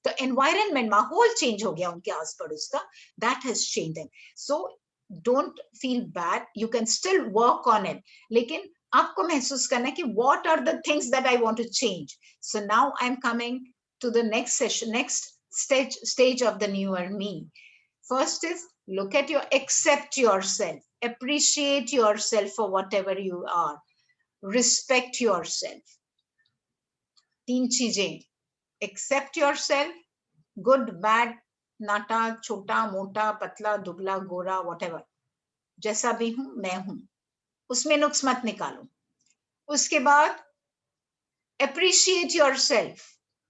the environment, माहौल चेंज हो गया उनके आस पड़ोस का. That has changed them. So don't feel bad, you can still work on it, लेकिन आपको महसूस करना है कि what are the things that I want to change. So now I am coming to the next session, next stage of the newer me. First is look at accept yourself, appreciate yourself for whatever you are, respect yourself. 3 चीजें. Accept yourself, good, bad, नाटा, छोटा, मोटा, पतला, दुबला, गोरा, whatever. जैसा भी हूं मैं हूं, उसमें नुक्स मत निकालो. उसके बाद appreciate yourself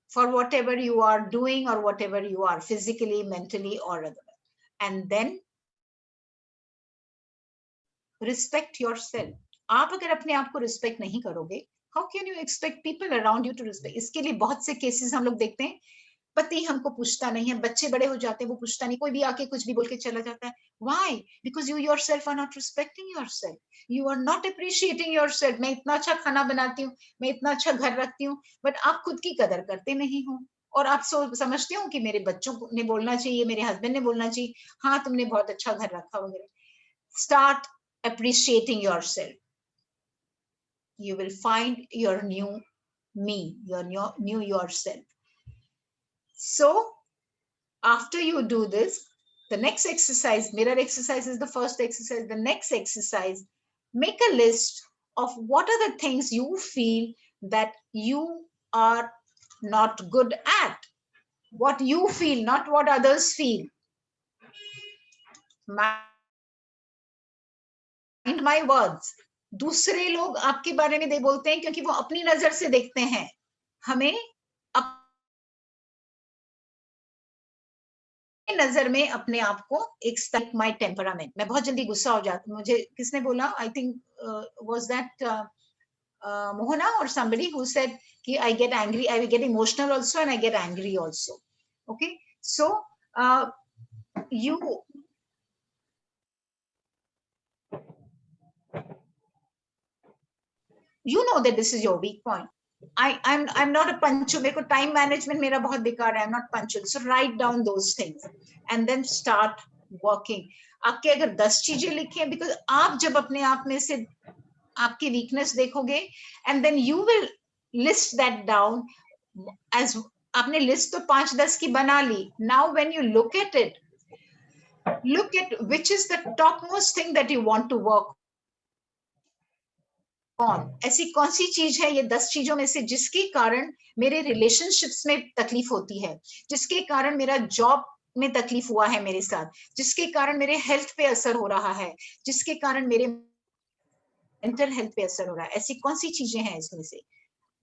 for whatever you are doing or whatever you are physically, mentally or otherwise. And then respect yourself. आप अगर अपने आप को रिस्पेक्ट नहीं करोगे, how can you expect people around you to respect? इसके लिए बहुत से केसेस हम लोग देखते हैं, पति हमको पूछता नहीं है, बच्चे बड़े हो जाते हैं, वो पूछता नहीं, कोई भी आके कुछ भी बोल के चला जाता है. Why? Because you yourself are not respecting yourself. You are not appreciating yourself. मैं इतना अच्छा खाना बनाती हूँ, मैं इतना अच्छा घर रखती हूँ, बट आप खुद की कदर करते नहीं हो. और आप समझते हो कि मेरे बच्चों ने बोलना चाहिए, मेरे हस्बैंड ने बोलना चाहिए, हाँ तुमने बहुत अच्छा घर रखा वगैरह. Start appreciating yourself. You will find your new me, your new yourself. So after you do this, the next exercise, mirror exercise is the first exercise. The next exercise, make a list of what are the things you feel that you are not good at. What you feel, not what others feel. Mind my words. दूसरे लोग आपके बारे में बोलते हैं क्योंकि वो अपनी नजर से देखते हैं. हमें अपनी नजर में अपने आप को एक स्टाइक माय टेम्परामेंट, मैं बहुत जल्दी गुस्सा हो जाती हूँ. मुझे किसने बोला, I think was that Mohana or somebody who said कि I get angry, I get emotional also and I get angry also. Okay, so you know that this is your weak point. I'm not a punctual. मेरे को time management मेरा बहुत बेकार है. I'm not punctual. So write down those things and then start working. आपके अगर 10 चीजें लिखें, because आप जब अपने आप में से आपकी weakness देखोगे and then you will list that down as आपने list तो 5-10 की बना ली. Now when you look at it, look at which is the topmost thing that you want to work on. ऐसी कौन सी चीज है ये 10 चीजों में से जिसके कारण मेरे रिलेशनशिप्स में तकलीफ होती है, जिसके कारण मेरा जॉब में तकलीफ हुआ है मेरे साथ, जिसके कारण मेरे हेल्थ पे असर हो रहा है, जिसके कारण मेरे मेंटल हेल्थ पे असर हो रहा है, ऐसी कौन सी चीजें हैं इसमें से?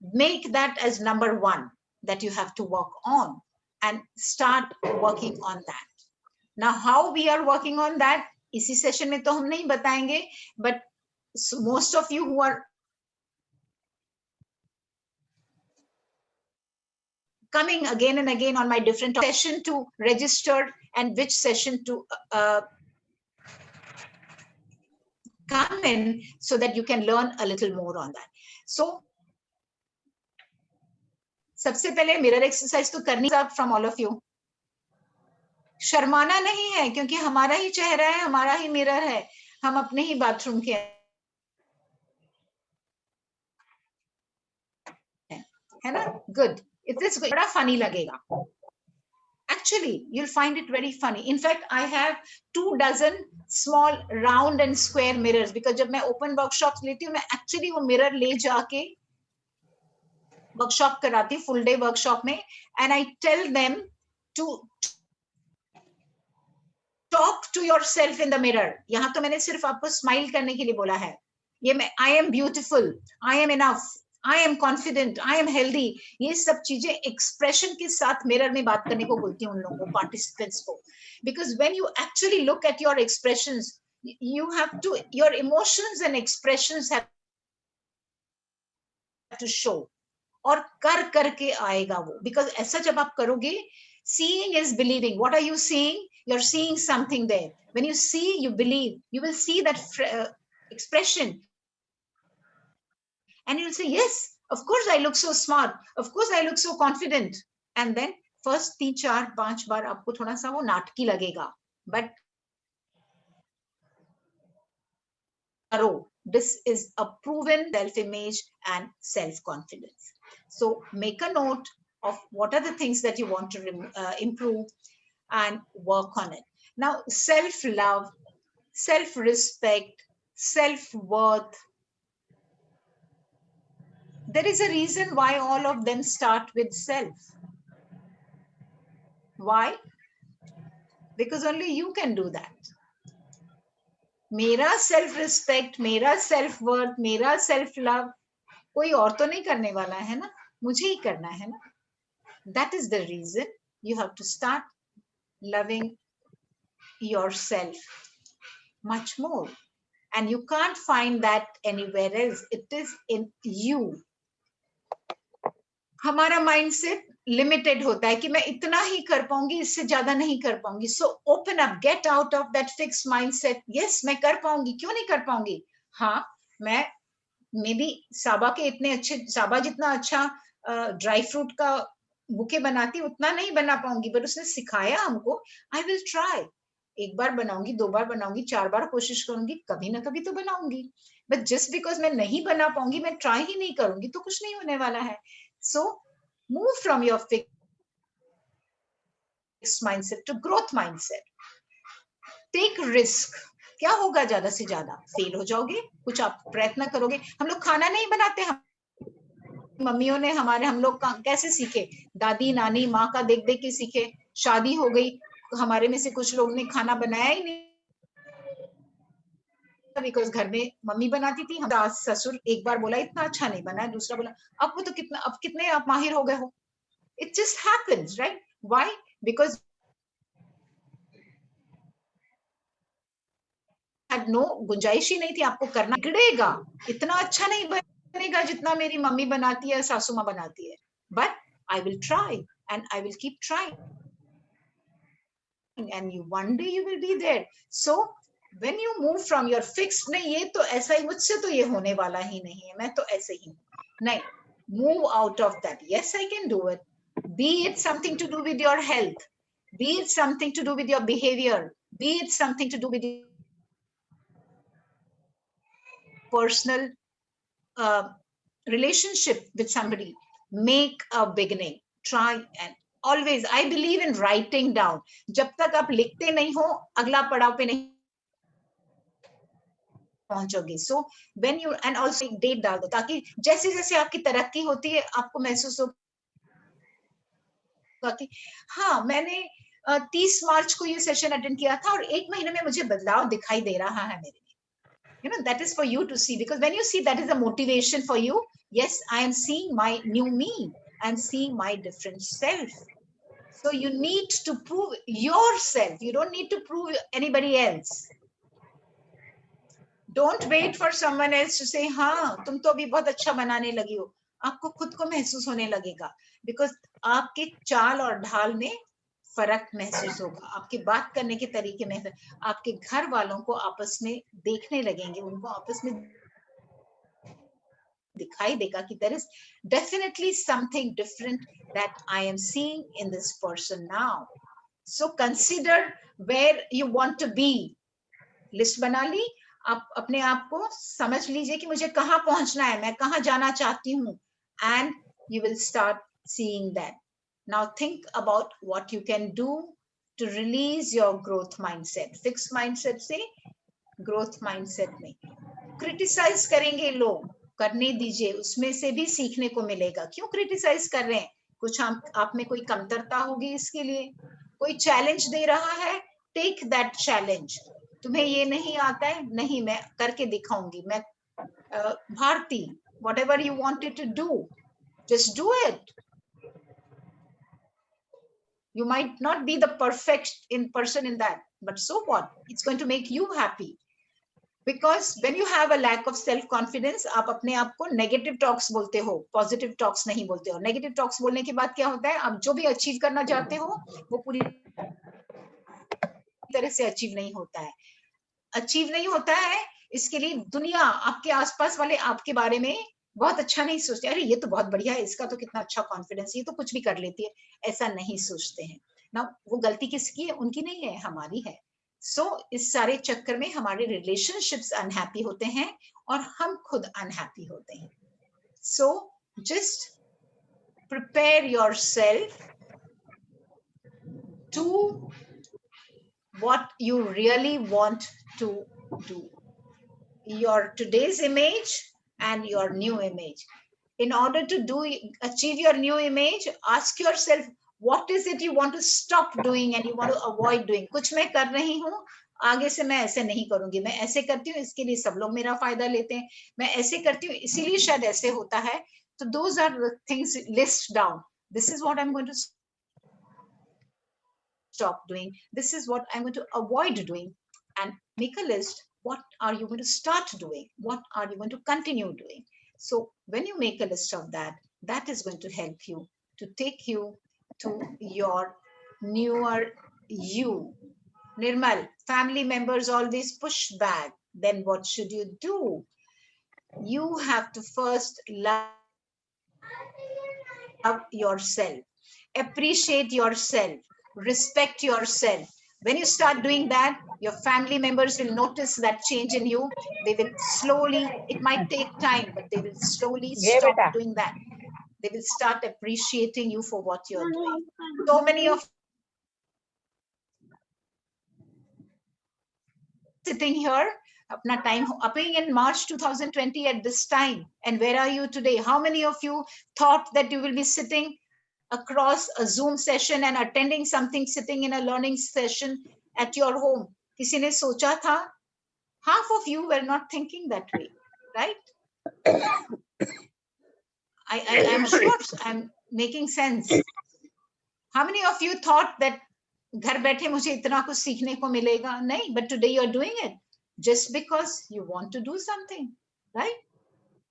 Make that as number 1 that you have to work on and start working on that. Now how we are working on that, इसी सेशन में तो हम नहीं बताएंगे, but most of you who are coming again and again on my different session to register and which session to come in so that you can learn a little more on that. So सबसे पहले mirror exercise तो करनी है from all of you. शर्माना नहीं है क्योंकि हमारा ही चेहरा है, हमारा ही मिरर है, हम अपने ही बाथरूम के है ना. गुड. इट इज बड़ा फनी लगेगा. Actually, you'll find it very funny. In fact, I have 24 small round and square mirrors because जब मैं open workshops लेती हूँ, मैं actually वो mirror ले जाके वर्कशॉप कराती हूँ, फुल डे वर्कशॉप में, and I tell them to talk to yourself in the mirror. यहाँ तो मैंने सिर्फ आपको स्माइल करने के लिए बोला है. ये मैं I am beautiful, I am enough, I am confident, I am healthy, ये सब चीजें एक्सप्रेशन के साथ मिरर में बात करने को बोलती हूँ उन लोगों को, पार्टिसिपेंट्स को. Because when you actually look at your expressions, you have to, your emotions and expressions have to show. और कर करके आएगा वो, बिकॉज ऐसा जब आप करोगे, seeing is believing. What are you seeing? You're seeing something there. When you see, you believe. You will see that expression, and you'll say, yes, of course I look so smart, of course I look so confident. And then first 3, 4, 5 बार आपको थोड़ा सा वो नाटकी लगेगा, but करो. This is a proven self-image and self-confidence. So make a note of what are the things that you want to improve and work on it. Now, self-love, self-respect, self-worth. There is a reason why all of them start with self. Why? Because only you can do that. मेरा self respect, मेरा self worth, मेरा self love कोई और तो नहीं करने वाला है ना, मुझे ही करना है ना. That is the reason you have to start loving yourself much more, and you can't find that anywhere else. It is in you. हमारा माइंडसेट लिमिटेड होता है कि मैं इतना ही कर पाऊंगी, इससे ज्यादा नहीं कर पाऊंगी. So open up, get out of that fixed mindset. Yes, मैं कर पाऊंगी, क्यों नहीं कर पाऊंगी. हाँ, मैं मे बी साबा के इतने अच्छे, साबा जितना अच्छा ड्राई फ्रूट का बुके बनाती उतना नहीं बना पाऊंगी, पर उसने सिखाया हमको. I will try. 1 बार बनाऊंगी, 2 बार बनाऊंगी, 4 बार कोशिश करूंगी, कभी ना कभी तो बनाऊंगी. बट जस्ट बिकॉज मैं नहीं बना पाऊंगी, मैं ट्राई ही नहीं करूंगी, तो कुछ नहीं होने वाला है. So move from your fixed mindset to growth mindset. Take risk. क्या होगा ज्यादा से ज्यादा? फेल हो जाओगे, कुछ आप प्रयत्न करोगे. हम लोग खाना नहीं बनाते, हम मम्मियों ने हम लोग कैसे सीखे? दादी नानी माँ का देख देख के सीखे. शादी हो गई, हमारे में से कुछ लोग ने खाना बनाया ही नहीं, बिकॉज घर में मम्मी बनाती थी. हम ससुर एक बार बोला इतना अच्छा नहीं बना, दूसरा बोला अब वो तो कितना, अब कितने आप माहिर हो गए हो. It just happens, right? Why? Because had no गुंजाइश ही नहीं थी आपको करना. बिगड़ेगा, इतना अच्छा नहीं बनेगा जितना मेरी मम्मी बनाती है, सासू माँ बनाती है. But I will try and I will keep trying, and you one day you will be there. So when you move from your fixed, नहीं ये तो ऐसा ही, मुझसे तो ये होने वाला ही नहीं है, मैं तो ऐसे ही नहीं. Move out of that. Yes, I can do it. Be it something to do with your health, be it something to do with your behavior, be it something to do with personal relationship with somebody. Make a beginning. Try and Always, I believe in writing down. जब तक आप लिखते नहीं हो, अगला पड़ाव पे नहीं पहुंचोगे. So when you, and also एक डेट डाल दो ताकि जैसे जैसे आपकी तरक्की होती है आपको महसूस होगा कि हाँ मैंने 30 मार्च को ये सेशन अटेंड किया था और 1 महीने में मुझे बदलाव दिखाई दे रहा है मेरे में. You know, that is for you to see, because when you see, that is a motivation for you. Yes, I am seeing my new me. I am seeing my different self. So you need to prove yourself. You don't need to prove anybody else. Don't wait for someone else to say, हाँ तुम तो अभी बहुत अच्छा बनाने लगी हो. आपको खुद को महसूस होने लगेगा, because आपके चाल और ढाल में फर्क महसूस होगा, आपके बात करने के तरीके में, आपके घर वालों को आपस में देखने लगेंगे, उनको आपस में दिखाई देगा कि there is definitely something different that I am seeing in this person now. So consider where you want to be. List बना ली, आप अपने आप को समझ लीजिए कि मुझे कहाँ पहुंचना है, मैं कहाँ जाना चाहती हूँ, and you will start seeing that. Now think about what you can do to release your growth mindset. Fixed mindset से growth mindset में. Criticize करेंगे लोग, करने दीजिए, उसमें से भी सीखने को मिलेगा. क्यों criticize कर रहे हैं? कुछ आप में कोई कमतरता होगी इसके लिए. कोई challenge दे रहा है, take that challenge. तुम्हें ये नहीं आता है, नहीं मैं करके दिखाऊंगी. मैं Bharti, whatever you wanted to do, just do it. You might not be the perfect person in that, but so what? It's going to make you happy. Because when you have a lack of self-confidence, आप अपने आप को negative talks बोलते हो, positive talks नहीं बोलते हो. Negative talks बोलने के बाद क्या होता है? आप जो भी achieve करना चाहते हो, वो पूरी तरह से achieve नहीं होता है. Achieve नहीं होता है, इसके लिए दुनिया, आपके आसपास वाले आपके बारे में बहुत अच्छा नहीं सोचते. अरे ये तो बहुत बढ़िया है, इसका तो कितना अच्छा कॉन्फिडेंस, ये तो कुछ भी कर लेती है. ऐसा नहीं सोचते हैं ना. वो गलती किसकी है? उनकी नहीं है, हमारी है. सो इस सारे चक्कर में हमारे रिलेशनशिप्स अनहैप्पी होते हैं और हम खुद अनहैप्पी होते हैं. So just prepare yourself to what you really want to do. Your today's image and your new image. In order to achieve your new image, ask yourself, what is it you want to stop doing and you want to avoid doing? कुछ मैं कर रही हूँ, आगे से मैं ऐसे नहीं करूंगी. मैं ऐसे करती हूँ, इसके लिए सब लोग मेरा फायदा लेते हैं. मैं ऐसे करती हूँ, इसीलिए शायद ऐसे होता है. So those are the things, list down. This is what I'm going to stop doing. This is what I'm going to avoid doing, and make a list. What are you going to start doing? What are you going to continue doing? So when you make a list of that, that is going to help you to take you to your newer you. Nirmal, family members always push back. Then what should you do? You have to first love yourself, appreciate yourself, respect yourself. When you start doing that, your family members will notice that change in you. They will slowly, it might take time, but they will slowly stop doing that. They will start appreciating you for what you're doing. So many of sitting here, apna time, appearing in March 2020 at this time, and where are you today? How many of you thought that you will be sitting across a Zoom session and attending something, sitting in a learning session at your home? Kisi ne socha tha? Half of you were not thinking that way, right? I am sure I'm making sense. How many of you thought that घर बैठे मुझे इतना कुछ सीखने को मिलेगा? नहीं, but today you're doing it just because you want to do something, right?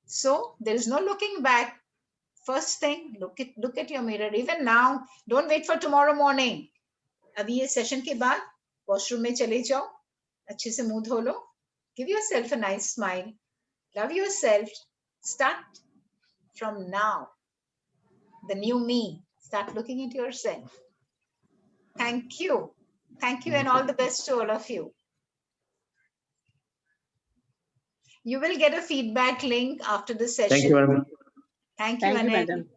So there is no looking back. First thing, look at your mirror. Even now, don't wait for tomorrow morning. अभी ये session के बाद washroom में चले जाओ, अच्छे से मुंह धो लो, give yourself a nice smile, love yourself. Start from now. The new me. Start looking into yourself. Thank you. Thank you, and all the best to all of you. You will get a feedback link after the session. Thank you, madam. Thank you, Anil. madam.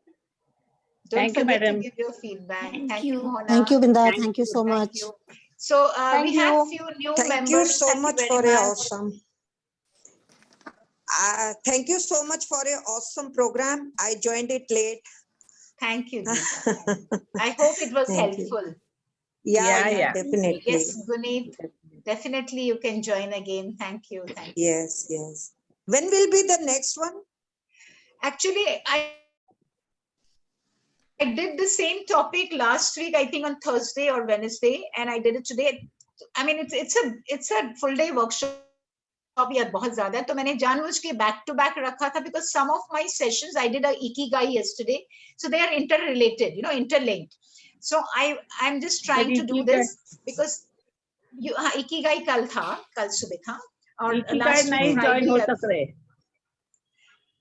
Thank you, forget madam. to give your feedback. Thank you, Mona. Thank you, Binda. Thank you so Thank much. you. So we have few new Thank members. you so Thank much very for your much. awesome. Thank you so much for your awesome program. I joined it late. Thank you, Deepa. I hope it was Thank you. helpful. Yeah, definitely. Yes, Guneet, definitely you can join again. Thank you. Thank you. Yes, yes. When will be the next one? Actually, I did the same topic last week, I think on Thursday or Wednesday, and I did it today. I mean, it's a full day workshop. बहुत ज्यादा है तो मैंने जानबूझ के back to back रखा था because some of my sessions I did a ikigai yesterday, so they are interrelated, interlinked. So I'm just trying to do this because ikigai कल सुबह था और Ikigai नहीं join हो सक रहे.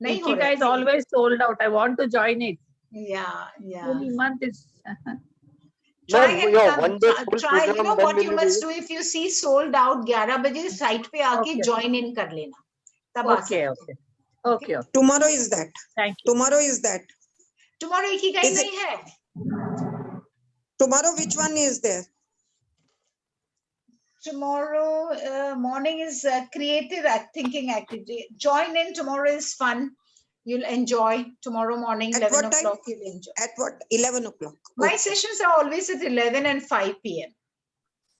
Ikigai is always sold out. I want to join it. Yeah. Every month is. Try Ma'am, and your come. one day full Try. You program, know when what will you you must do? do if you see sold out 11 बजे site पे आके join in कर लेना. तब आ सकते हो. Okay. Tomorrow is that. Thank you. Tomorrow is that. Tomorrow ikigai Is it- नहीं है. Tomorrow which one is there? Tomorrow morning is creative thinking activity. Join in. Tomorrow is fun. You'll enjoy. Tomorrow morning, At 11 what time? o'clock, you'll enjoy. At what? 11 o'clock. My sessions are always at 11 and 5 p.m.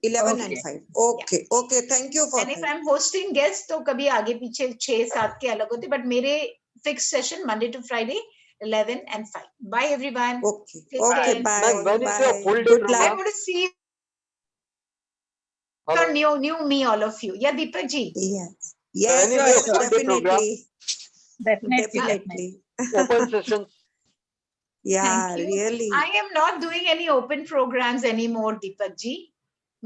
11 and 5. Okay. Okay. Thank you for And if that. I'm hosting guests, तो कभी आगे पीछे 6-7 के अलग होते, but मेरे fixed session Monday to Friday 11 and 5. Bye everyone. Okay. Take Okay. care. Bye. Ma'am, when is your Bye. full day Good I program? want to see Hello. new me, all of you. Yeah, Deepak ji. Yes. When Yes. is your Yes. full day program? Definitely. Definitely. Definitely. Open sessions. Yeah. Thank you. Really. I am not doing any open programs anymore, Deepak ji.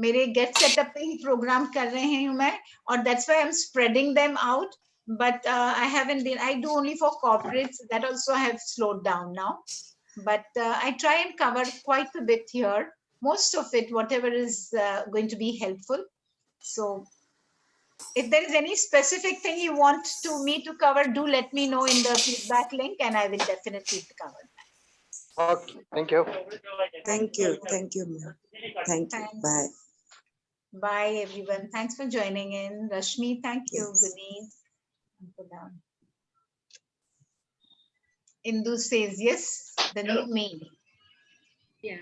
मेरे get setup पे ही program कर रही हूँ मैं, और that's why I'm spreading them out. But I haven't been. I do only for corporates. That also I have slowed down now. But I try and cover quite a bit here. Most of it, whatever is going to be helpful. So if there is any specific thing you want me to cover, do let me know in the feedback link, and I will definitely cover that. Okay. Thank you. Thank you. Thank you, ma'am. Thank you. Thanks. Bye. Bye, everyone. Thanks for joining in. Rashmi, thank you. Yes. Guneet. Indu says yes, the new me. Yeah.